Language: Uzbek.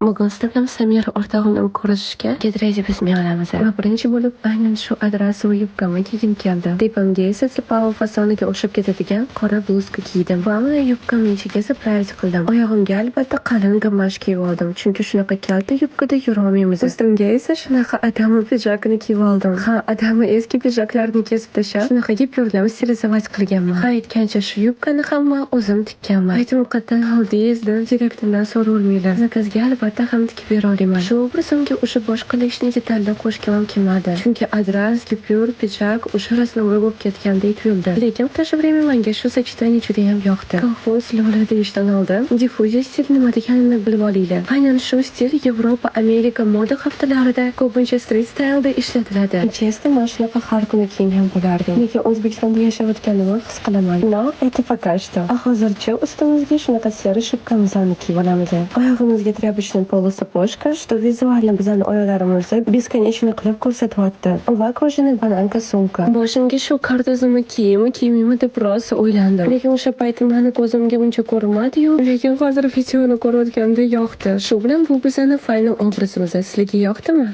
Bugun sizlarga Samira o'rtog'imni ko'rishishga Gedraga bizmay olamiz. Va birinchi bo'lib aynan shu adras va yubkani kiygim keldi. Tepamga esa sipao fasoniga o'xshab ketadigan qora bluzka kiydim. Va yubkamning ichiga esa playd qildim. Oyog'imga albatta qalin gamash kiyib oldim, chunki shunaqa kalta yubkada yura olmaymiz. Ustimga esa shunaqa adami pijakni kiyib oldim. Ha, adami eski pijaklarni kesib tashlab, shunaqa yeb stilizovat qilganman. Ha, aytgancha shu yubkani hamma o'zim tikkanman. Aytib qatdan oldingiz direktordan so'ravermanglar. Zakazga albatta ham tikib bera olaman. Shu obrazimga o'sha boshqa leshni tanlab qo'shganim kelmadi. Chunki adras, kupyur, pijak o'sha rasmga bo'lib ketgandek tuyuldi. Lekin в то же время menga shu sочетание juda ham yoqdi. Kolxoz lola deyishdan oldin diffuziya stil nima deganini bilib olinglar. Aynan shu stil Yevropa, Amerika moda haftalarida ko'pincha street styleda ishlatiladi. Chesda mana shunaqa har kuni kiyingan bo'lardim. Lekin O'zbekistonda yashayotganimni his qilaman. No, это пока что. А hozircha ustimizga shunaqa seri shubkamizni kiyib olamiz. Oyog'imizga тряпочный полусапожка, что vizualni bizning oyoqlarimizni бесконечно qilib ko'rsatyapti. Va kojani bananka sumka. Boshimga shu kartuzimni kiymaymi deb biroz o'ylandim. Lekin o'sha payti meni ko'zimga uncha ko'rinmadi-yu, lekin hozir videoni ko'rayotganda yoqdi. Shu bilan bu bizning final obrazimiz. Sizlarga yoqdimi?